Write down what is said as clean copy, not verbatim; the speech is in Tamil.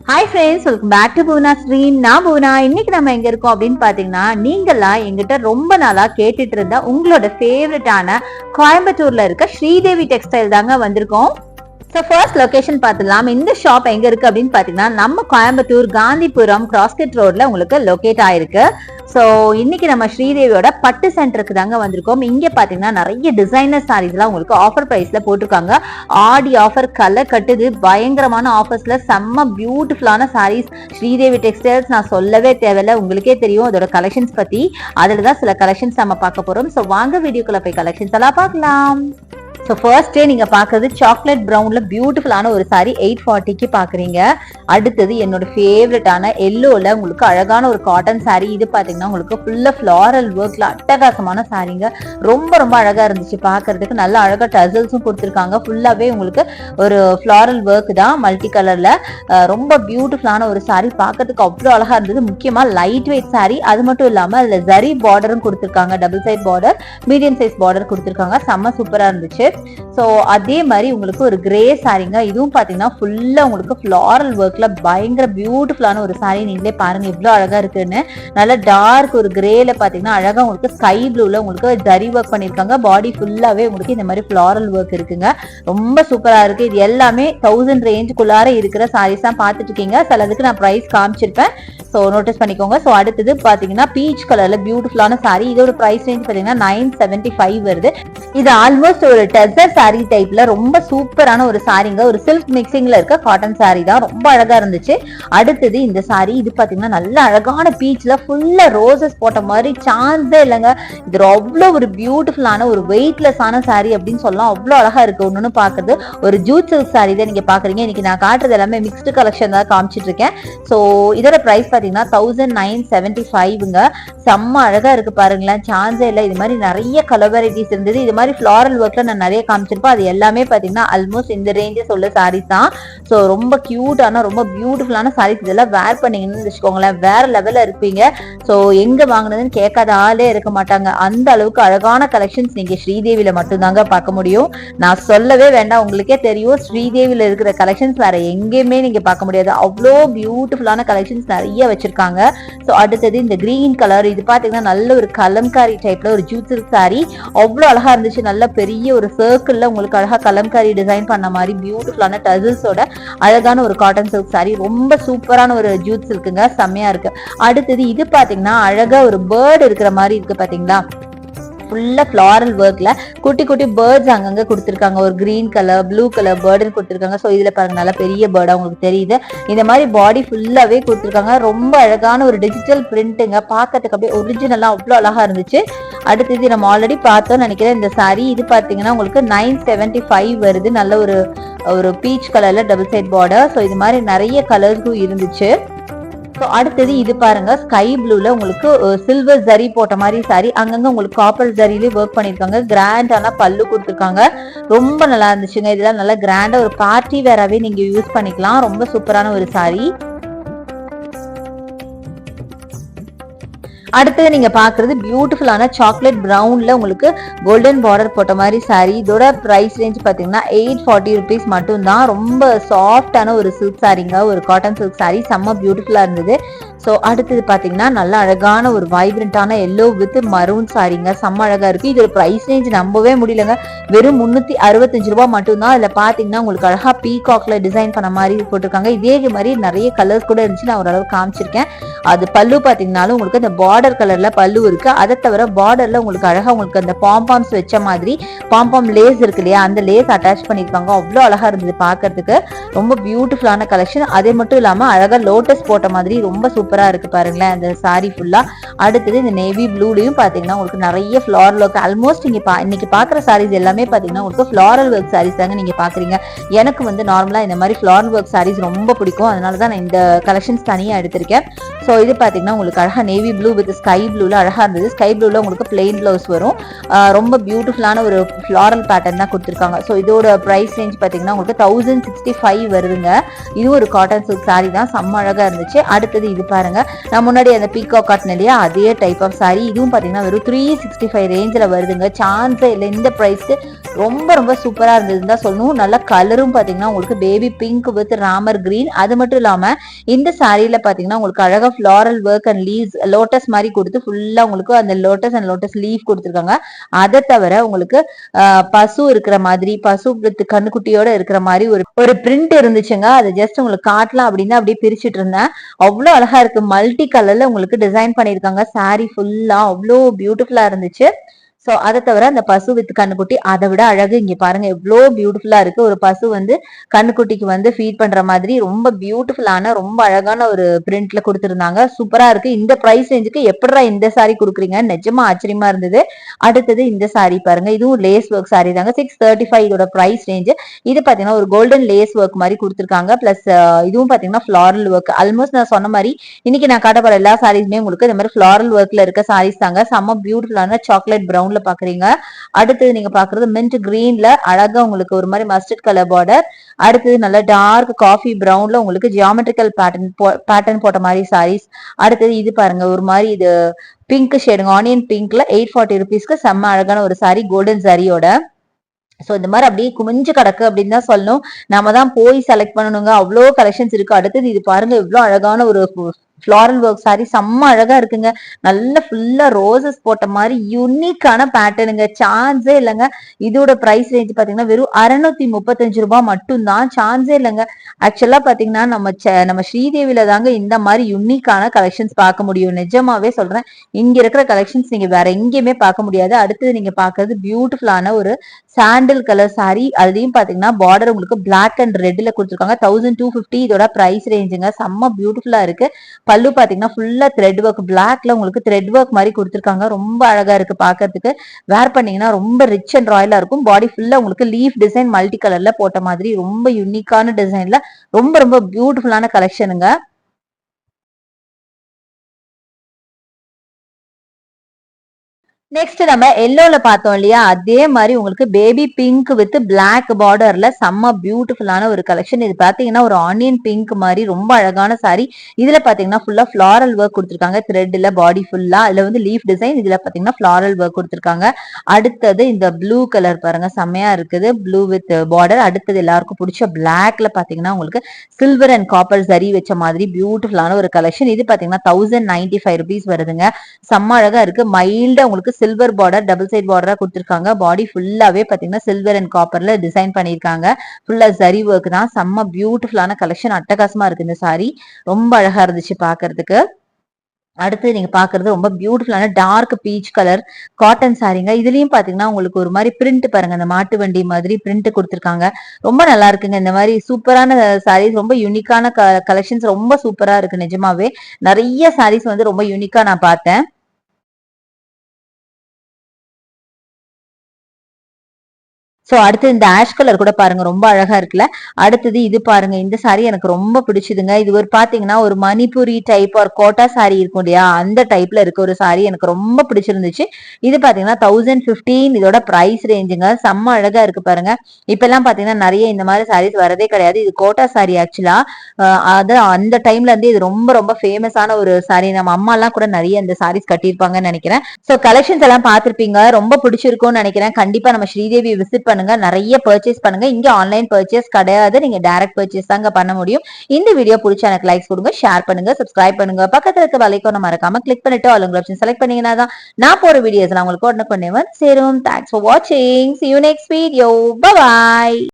Hi friends, welcome back to Poona stream. நான் பூனா. இன்னைக்கு நம்ம எங்க இருக்கோம் அப்படின்னு பாத்தீங்கன்னா, நீங்கெல்லாம் எங்கிட்ட ரொம்ப நாளா கேட்டுட்டு இருந்தா உங்களோட ஃபேவரட்டான கோயம்புத்தூர்ல இருக்க ஸ்ரீதேவி டெக்ஸ்டைல் தாங்க வந்திருக்கோம். ஸோ ஃபர்ஸ்ட் லொகேஷன் பார்த்துலாம். இந்த ஷாப் எங்க இருக்கு அப்படின்னு பாத்தீங்கன்னா, நம்ம கோயம்புத்தூர் காந்திபுரம் கிராஸ்கட் ரோட்ல உங்களுக்கு லொகேட் ஆயிருக்கு. ஸோ இன்னைக்கு நம்ம ஸ்ரீதேவியோட பட்டு சென்டருக்கு தாங்க வந்திருக்கோம். இங்க பாத்தீங்கன்னா நிறைய டிசைனர் சாரீஸ்லாம் உங்களுக்கு ஆஃபர் பிரைஸ்ல போட்டிருக்காங்க. ஆடி ஆஃபர், கலை கட்டுது, பயங்கரமான ஆஃபர்ஸ்ல செம்ம பியூட்டிஃபுல்லான சாரீஸ். ஸ்ரீதேவி டெக்ஸ்டைல்ஸ் நான் சொல்லவே தேவையில்ல, உங்களுக்கே தெரியும் அதோட கலெக்ஷன்ஸ் பத்தி. அதுலதான் சில கலெக்ஷன்ஸ் நம்ம பார்க்க போறோம். ஸோ வாங்க வீடியோக்குள்ள போய் கலெக்ஷன்ஸ் எல்லாம் பார்க்கலாம். ஸோ ஃபர்ஸ்டே நீங்க பாக்குறது சாக்லேட் ப்ரௌன்ல பியூட்டிஃபுல்லான ஒரு சாரி 840க்கு பாக்குறீங்க. அடுத்தது என்னோட ஃபேவரட்டான எல்லோல உங்களுக்கு அழகான ஒரு காட்டன் சாரி. இது பாத்தீங்கன்னா உங்களுக்கு ஃபுல்லா ஃபிளாரல் ஒர்க்ல அட்டகாசமான சாரிங்க. ரொம்ப ரொம்ப அழகா இருந்துச்சு பாக்குறதுக்கு. நல்ல அழகா டசல்ஸும் கொடுத்துருக்காங்க. ஃபுல்லாவே உங்களுக்கு ஒரு ஃபிளாரல் ஒர்க் தான், மல்டி கலர்ல. ரொம்ப பியூட்டிஃபுல்லான ஒரு சாரி, பாக்கிறதுக்கு அவ்வளோ அழகா இருந்தது. முக்கியமா லைட் வெயிட் சாரி. அது மட்டும் இல்லாம அதுல ஜரி பார்டரும் கொடுத்துருக்காங்க. Double side border, medium size border கொடுத்துருக்காங்க. செம்ம சூப்பரா இருந்துச்சு. சோ அதே மாதிரி உங்களுக்கு ஒரு கிரே சாரிங்க. இதுவும் பாத்தீங்கன்னா ஃபுல்லா உங்களுக்கு ஃபிளாரல் ஒர்க்ல பயங்கர பியூட்டிஃபுல்லான ஒரு சாரி. நீங்களே பாருங்க இவ்வளவு அழகா இருக்குன்னு. நல்ல டார்க் ஒரு கிரேல பாத்தீங்கன்னா அழகா உங்களுக்கு ஸ்கை ப்ளூல உங்களுக்கு ஜரி ஒர்க் பண்ணிருக்காங்க. பாடி ஃபுல்லாவே உங்களுக்கு இந்த மாதிரி ஃபிளாரல் ஒர்க் இருக்குங்க. ரொம்ப சூப்பரா இருக்கு. இது எல்லாமே 1000 ரேஞ்சுக்குள்ளார இருக்கிற சாரீஸ் தான் பாத்துட்டு இருக்கீங்க. சிலதுக்கு நான் பிரைஸ் காமிச்சிருப்பேன், ஸோ நோட்டீஸ் பண்ணிக்கோங்க. ஸோ அடுத்தது பாத்தீங்கன்னா பீச் கலர்ல பியூட்டிஃபுல்லான சாரி. இதோட பிரைஸ் ரேஞ்ச் பாத்தீங்கன்னா 975 வருது. இது ஆல்மோஸ்ட் ஒரு டெசர் சாரி டைப்ல ரொம்ப சூப்பரான ஒரு சாரிங்க. ஒரு சில்க் மிக்சிங்ல இருக்க காட்டன் சாரி தான். ரொம்ப அழகா இருந்துச்சு. அடுத்தது இந்த சாரி. இது பாத்தீங்கன்னா நல்ல அழகான பீச்ல ஃபுல்லா ரோசஸ் போட்ட மாதிரி சான்ஸே இல்லைங்க. இது அவ்வளவு ஒரு பியூட்டிஃபுல்லான ஒரு வெயிட்லெஸ் ஆன சாரி அப்படின்னு சொல்லலாம். அவ்வளவு அழகா இருக்கு. ஒன்னு பாக்குறது ஒரு ஜூட் சில்க் சாரி தான் நீங்க பாக்குறீங்க. இன்னைக்கு நான் காட்டுறது எல்லாமே மிக்ஸ்டு கலெக்ஷன் தான் காமிச்சிட்டு இருக்கேன். ஸோ இதோட பிரைஸ் பாத்தீங்கன்னா 1975ங்க. செம்ம அழகா இருக்கு பாருங்களேன், சான்ஸே இல்லை. இது மாதிரி நிறைய கலர் வெரைட்டிஸ் இருந்தது. இது மாதிரி ஃபிளாரல் ஒர்க்ல நான் நிறைய காமிச்சிருப்பேன். அது எல்லாமே பாத்தீங்கன்னா ஆல்மோஸ்ட் இந்த ரேஞ்சஸ் உள்ள சாரீஸ் தான். ஸோ ரொம்ப கியூட்டான ரொம்ப பியூட்டிஃபுல்லான சாரீஸ். இதெல்லாம் வேர் பண்ணீங்கன்னு வச்சுக்கோங்களேன், வேற லெவல்ல இருப்பீங்க. ஸோ எங்க வாங்கினதுன்னு கேட்காத ஆளே இருக்க மாட்டாங்க. அந்த அளவுக்கு அழகான கலெக்ஷன்ஸ் நீங்க ஸ்ரீதேவியில மட்டும்தாங்க பார்க்க முடியும். நான் சொல்லவே வேண்டாம், உங்களுக்கே தெரியும் ஸ்ரீதேவியில இருக்கிற கலெக்ஷன்ஸ் வேற எங்கேயுமே நீங்க பார்க்க முடியாது. அவ்வளோ பியூட்டிஃபுல்லான கலெக்ஷன்ஸ் நிறைய வச்சிருக்காங்க. ஸோ அடுத்தது இந்த கிரீன் கலர். இது பாத்தீங்கன்னா நல்ல ஒரு கலம்காரி டைப்ல ஒரு ஜூட் சில்க் சாரி. அவ்வளோ அழகா இருந்துச்சு. நல்ல பெரிய ஒரு சர்க்கிள்ல உங்களுக்கு அழகா கலம்காரி டிசைன் பண்ண மாதிரி பியூட்டிஃபுல்லான டசல்ஸோட அழகான ஒரு காட்டன் சில்க் சாரி. ரொம்ப சூப்பரான ஒரு ஜூட் சில்க்குங்க. செம்மையா இருக்கு. அடுத்தது இது பாத்தீங்கன்னா அழகா ஒரு பேர்டு இருக்கிற மாதிரி இருக்கு பாத்தீங்களா. ஃபுல்லா ஃபிளாரல் ஒர்க்ல குட்டி குட்டி பேர்ட்ஸ் அங்கங்க கொடுத்துருக்காங்க. ஒரு கிரீன் கலர், ப்ளூ கலர் பேர்டுன்னு கொடுத்துருக்காங்க. ஸோ இதுல பாருங்க நல்ல பெரிய பேர்டா உங்களுக்கு தெரியுது. இந்த மாதிரி பாடி ஃபுல்லாவே கொடுத்துருக்காங்க. ரொம்ப அழகான ஒரு டிஜிட்டல் பிரிண்ட்டுங்க. பார்க்கறதுக்கு அப்படியே ஒரிஜினலா அவ்வளோ அழகா இருந்துச்சு. அடுத்தது நம்ம ஆல்ரெடி பார்த்தோம்னு நினைக்கிறேன் இந்த சாரி. இது பாத்தீங்கன்னா உங்களுக்கு 975 வருது. நல்ல ஒரு பீச் கலர்ல டபுள் சைட் பார்டர். ஸோ இது மாதிரி நிறைய கலர்ஸும் இருந்துச்சு. ஸோ அடுத்தது இது பாருங்க ஸ்கை ப்ளூல உங்களுக்கு சில்வர் ஜரி போட்ட மாதிரி சாரி. அங்கங்க உங்களுக்கு காப்பர் ஜரியிலே ஒர்க் பண்ணிருக்காங்க. கிராண்டான பல்லு கொடுத்துருக்காங்க. ரொம்ப நல்லா இருந்துச்சுங்க. இதெல்லாம் நல்லா கிராண்டா ஒரு பார்ட்டி வேறாவே நீங்க யூஸ் பண்ணிக்கலாம். ரொம்ப சூப்பரான ஒரு சாரி. அடுத்தது நீங்க பாக்குறது பியூட்டிஃபுல்லான சாக்லேட் பிரவுன்ல உங்களுக்கு கோல்டன் பார்டர் போட்ட மாதிரி சாரி. இதோட பிரைஸ் ரேஞ்ச் பாத்தீங்கன்னா 840 ருபீஸ் மட்டும் தான். ரொம்ப சாஃப்டான ஒரு சில்க் சாரிங்க, ஒரு காட்டன் சில்க் சாரி. செம்ம பியூட்டிஃபுல்லா இருந்தது. ஸோ அடுத்தது பாத்தீங்கன்னா நல்ல அழகான ஒரு வைப்ரண்டான எல்லோ வித் மரூன் சாரிங்க. செம்ம அழகா இருக்கு. இதோட பிரைஸ் ரேஞ்ச் நம்பவே முடியலங்க. வெறும் 365 ரூபாய் மட்டும்தான். இதுல பாத்தீங்கன்னா உங்களுக்கு அழகா பீகாக்ல டிசைன் பண்ண மாதிரி போட்டிருக்காங்க. இதே மாதிரி நிறைய கலர்ஸ் கூட இருந்துச்சு. நான் ஓரளவு காமிச்சிருக்கேன். அது பல்லு பாத்தீங்கன்னாலும் உங்களுக்கு அந்த பார்டர் கலர்ல பல்லு இருக்கு. அதை தவிர பார்டர்ல உங்களுக்கு அழகா உங்களுக்கு அந்த பாம்பாம்ஸ் வச்ச மாதிரி பாம்பாம் லேஸ் இருக்கு இல்லையா, அந்த லேஸ் அட்டாச் பண்ணிருக்காங்க. அவ்வளோ அழகா இருந்தது பாக்குறதுக்கு. ரொம்ப பியூட்டிஃபுல்லான கலெக்ஷன். அதே மட்டும் இல்லாம அழகா லோட்டஸ் போட்ட மாதிரி ரொம்ப சூப்பரா இருக்கு பாருங்களேன் அந்த சாரி ஃபுல்லா. அடுத்தது இந்த நேவி ப்ளூலயும் பாத்தீங்கன்னா உங்களுக்கு நிறைய ஃபிளாரல் ஒர்க். ஆல்மோஸ்ட் நீங்க இன்னைக்கு பாக்குற சாரீஸ் எல்லாமே பாத்தீங்கன்னா உங்களுக்கு ஃபிளாரல் ஒர்க் சாரீஸ் தாங்க நீங்க பாக்குறீங்க. எனக்கு வந்து நார்மலா இந்த மாதிரி ஃபிளாரல் ஒர்க் சாரீஸ் ரொம்ப பிடிக்கும். அதனாலதான் நான் இந்த கலெக்ஷன்ஸ் தனியா எடுத்திருக்கேன். ஸோ இது பாத்தீங்கன்னா உங்களுக்கு அழகா நேவி ப்ளூ வித் ஸ்கை ப்ளூல அழகா இருந்தது. ஸ்கை ப்ளூல உங்களுக்கு பிளெயின் பிளவுஸ் வரும். ரொம்ப பியூட்டிஃபுல்லான ஒரு ஃபிளாரல் பேட்டர்ன் தான் கொடுத்துருக்காங்க. ஸோ இதோட பிரைஸ் ரேஞ்ச் பாத்தீங்கன்னா உங்களுக்கு 1065 வருதுங்க. இது ஒரு காட்டன் சில்க் சாரி தான். செம்ம அழகா இருந்துச்சு. அடுத்தது இது பாருங்க பாருங்க. நான் முன்னாடி அந்த பீகாக் காட்டின இல்லையா, அதே டைப் ஆஃப் சாரி. இதுவும் பாத்தீங்கன்னா வெறும் 365 ரேஞ்சில் வருதுங்க. சான்ஸே இல்லை. இந்த ப்ரைஸ்க்கு ரொம்ப ரொம்ப சூப்பரா இருந்ததுன்னு தான் சொல்லணும். நல்ல கலரும் பாத்தீங்கன்னா உங்களுக்கு baby pink with Ramar green. அது மட்டும் இல்லாம இந்த சாரியில பாத்தீங்கன்னா உங்களுக்கு அழகா floral work and leaves lotus மாதிரி கொடுத்து ஃபுல்லா உங்களுக்கு அந்த லோட்டஸ் அண்ட் லோட்டஸ் லீவ் கொடுத்துருக்காங்க. அதை தவிர உங்களுக்கு பசு இருக்கிற மாதிரி, பசு வித் கண்ணுக்குட்டியோட இருக்கிற மாதிரி ஒரு பிரிண்ட் இருந்துச்சுங்க. அது ஜஸ்ட் உங்களுக்கு காட்டலாம் அப்படின்னு அப்படியே பிரிச்சுட்டு இருந்தேன். அவ்வளவு அழகா இருக்கு. மல்டி கலர்ல உங்களுக்கு டிசைன் பண்ணிருக்காங்க. சாரி ஃபுல்லா அவ்வளோ பியூட்டிஃபுல்லா இருந்துச்சு. சோ அதை தவிர அந்த பசு வித் கண்ணுக்குட்டி அதை விட அழகு. இங்க பாருங்க எவ்வளவு பியூட்டிஃபுல்லா இருக்கு. ஒரு பசு வந்து கண்ணுக்குட்டிக்கு வந்து ஃபீட் பண்ற மாதிரி ரொம்ப பியூட்டிஃபுல்லான ரொம்ப அழகான ஒரு பிரிண்ட்ல கொடுத்திருந்தாங்க. சூப்பரா இருக்கு. இந்த பிரைஸ் ரேஞ்சுக்கு எப்படா இந்த சாரி கொடுக்குறீங்க, நிஜமா ஆச்சரியமா இருந்தது. அடுத்தது இந்த சாரி பாருங்க. இதுவும் லேஸ் ஒர்க் சாரி தாங்க. 635 இதோட பிரைஸ் ரேஞ்ச். இது பாத்தீங்கன்னா ஒரு கோல்டன் லேஸ் ஒர்க் மாதிரி கொடுத்திருக்காங்க. பிளஸ் இதுவும் பாத்தீங்கன்னா ஃபிளாரல் ஒர்க். ஆல்மோஸ்ட் நான் சொன்ன மாதிரி இன்னைக்கு நான் காட்டப்போற எல்லா சாரீஸுமே உங்களுக்கு இந்த மாதிரி ஃபிளாரல் ஒர்க்ல இருக்க சாரீஸ் தாங்க. செம்ம பியூட்டிஃபுல்லான சாக்லேட் பிரவுன்ல பாக்குறீங்க. அடுத்தது நீங்க பாக்குறது மின்ட் கிரீன்ல அழகா உங்களுக்கு ஒரு மாதிரி மஸ்டர்ட் கலர் பார்டர். அடுத்தது நல்ல டார்க் காஃபி பிரவுன்ல உங்களுக்கு ஜியாமெட்ரிக்கல் பேட்டர்ன் போட்ட மாதிரி சாரீஸ். அடுத்தது இது பாருங்க ஒரு மாதிரி இது பிங்க் ஷேடுங்க, ஆனியன் பிங்க்ல 840 ருபீஸ்க்கு செம்ம அழகான ஒரு சாரி கோல்டன் சாரியோட. சோ இந்த மாதிரி அப்படியே குமிஞ்சு கிடக்கு அப்படின்னு தான் சொல்லணும். நாம தான் போய் செலக்ட் பண்ணணுங்க. அவ்வளோ கலெக்ஷன்ஸ் இருக்கு. அடுத்தது இது பாருங்க எவ்வளவு அழகான ஒரு ஃபிளாரல் ஒர்க் சாரி. செம்ம அழகா இருக்குங்க. நல்ல ஃபுல்லா ரோசஸ் போட்ட மாதிரி யூனிக்கான பேட்டர்னுங்க. சான்ஸே இல்லைங்க. இதோட பிரைஸ் ரேஞ்ச் பாத்தீங்கன்னா வெறும் 635 ரூபாய் மட்டும்தான். சான்ஸே இல்லைங்க. ஆக்சுவலா பாத்தீங்கன்னா நம்ம ஸ்ரீதேவில தாங்க இந்த மாதிரி யூனிக்கான கலெக்ஷன்ஸ் பார்க்க முடியும். நிஜமாவே சொல்றேன். இங்க இருக்கிற கலெக்ஷன்ஸ் நீங்க வேற எங்கேயுமே பார்க்க முடியாது. அடுத்தது நீங்க பாக்குறது பியூட்டிஃபுல்லான ஒரு சாண்டில் கலர் சாரி. அதுலயும் பாத்தீங்கன்னா பார்டர் உங்களுக்கு பிளாக் அண்ட் ரெட்ல கொடுத்துருக்காங்க. 1250 இதோட பிரைஸ் ரேஞ்சுங்க. செம்ம பியூட்டிஃபுல்லா இருக்கு. பல்லு பாத்தீங்கன்னா ஃபுல்லா த்ரெட் ஒர்க், பிளாக்ல உங்களுக்கு த்ரெட் ஒர்க் மாதிரி கொடுத்துருக்காங்க. ரொம்ப அழகா இருக்கு பாக்குறதுக்கு. வேர் பண்ணீங்கன்னா ரொம்ப ரிச் அண்ட் ராயலா இருக்கும். பாடி ஃபுல்லா உங்களுக்கு லீஃப் டிசைன் மல்டி கலர்ல போட்ட மாதிரி ரொம்ப யூனிக்கான டிசைன்ல ரொம்ப ரொம்ப பியூட்டிஃபுல்லான கலெக்ஷனுங்க. நெக்ஸ்ட் நம்ம எல்லோல பார்த்தோம் இல்லையா, அதே மாதிரி உங்களுக்கு பேபி பிங்க் வித் பிளாக் பார்டர்ல செம்ம பியூட்டிஃபுல்லான ஒரு கலெக்ஷன். இது பாத்தீங்கன்னா ஒரு ஆனியன் பிங்க் மாதிரி ரொம்ப அழகான சாரி. இதுல பாத்தீங்கன்னா ஃபுல்லா ஃபிளாரல் ஒர்க் கொடுத்துருக்காங்க. த்ரெட்ல பாடி ஃபுல்லா அதுல வந்து லீஃப் டிசைன். இதுல பாத்தீங்கன்னா ஃபிளாரல் ஒர்க் கொடுத்துருக்காங்க. அடுத்தது இந்த ப்ளூ கலர் பாருங்க செம்மையா இருக்குது. Blue with border. அடுத்தது எல்லாருக்கும் பிடிச்ச பிளாக்ல பாத்தீங்கன்னா உங்களுக்கு சில்வர் அண்ட் காப்பர் சரி வச்ச மாதிரி பியூட்டிஃபுல்லான ஒரு கலெக்ஷன். இது பாத்தீங்கன்னா 1095 ருபீஸ் வருதுங்க. செம்ம அழகா இருக்கு. மைல்டா உங்களுக்கு சில்வர் பார்டர் டபுள் சைட் பார்டரா கொடுத்திருக்காங்க. பாடி ஃபுல்லாவே பாத்தீங்கன்னா சில்வர் அண்ட் காப்பர்ல டிசைன் பண்ணிருக்காங்க. ஃபுல்லா ஜரி ஒர்க் தான். செம்ம பியூட்டிஃபுல்லான கலெக்ஷன். அட்டகாசமா இருக்கு இந்த சாரி. ரொம்ப அழகா இருந்துச்சு பாக்குறதுக்கு. அடுத்து நீங்க பாக்குறது ரொம்ப பியூட்டிஃபுல்லான டார்க் பீச் கலர் காட்டன் சாரீங்க. இதுலயும் பாத்தீங்கன்னா உங்களுக்கு ஒரு மாதிரி பிரிண்ட் பாருங்க, அந்த மாட்டு வண்டி மாதிரி பிரிண்ட் கொடுத்திருக்காங்க. ரொம்ப நல்லா இருக்குங்க. இந்த மாதிரி சூப்பரான சாரீஸ், ரொம்ப யூனிக்கான கலெக்ஷன்ஸ் ரொம்ப சூப்பரா இருக்கு. நிஜமாவே நிறைய சாரீஸ் வந்து ரொம்ப யூனிக்கா நான் பார்த்தேன். சோ அடுத்து இந்த ஆஷ் கலர் கூட பாருங்க ரொம்ப அழகா இருக்குல்ல. அடுத்தது இது பாருங்க. இந்த சாரி எனக்கு ரொம்ப பிடிச்சதுங்க. இது ஒரு பாத்தீங்கன்னா ஒரு மணிப்பூரி டைப் ஒரு கோட்டா சாரி இருக்கும் இல்லையா, அந்த டைப்ல இருக்க ஒரு சாரி எனக்கு ரொம்ப பிடிச்சிருந்துச்சு. இது பாத்தீங்கன்னா 1015 இதோட பிரைஸ் ரேஞ்சுங்க. செம்ம அழகா இருக்கு பாருங்க. இப்ப எல்லாம் பாத்தீங்கன்னா நிறைய இந்த மாதிரி சாரீஸ் வரதே கிடையாது. இது கோட்டா சாரி ஆக்சுவலா. அது அந்த டைம்ல இருந்து இது ரொம்ப ரொம்ப ஃபேமஸான ஒரு சாரி. நம்ம அம்மா எல்லாம் கூட நிறைய இந்த சாரீஸ் கட்டியிருப்பாங்கன்னு நினைக்கிறேன். சோ கலெக்ஷன்ஸ் எல்லாம் பார்த்திருப்பீங்க. ரொம்ப பிடிச்சிருக்கும்னு நினைக்கிறேன். கண்டிப்பா நம்ம ஸ்ரீதேவி விசிட் பண்ணுங்க. நிறைய பர்ச்சேஸ் பண்ணுங்க. இங்க ஆன்லைன் பர்ச்சேஸ் கிடையாது. நீங்க டைரக்ட் பர்ச்சேஸ் தாங்க பண்ண முடியும். இந்த வீடியோ பிடிச்சா எனக்கு லைக்ஸ் கொடுங்க, ஷேர் பண்ணுங்க, சப்ஸ்கிரைப் பண்ணுங்க. பக்கத்துல இருக்க பெல் மறக்காம கிளிக் பண்ணிட்டு ஆல் ஆப்ஷன் செலக்ட் பண்ணீங்கன்னா தான் நான் போற வீடியோஸ் உங்களுக்கு உடனே சேரும். தேங்க்ஸ் ஃபார் வாட்சிங். See you next video. Bye bye.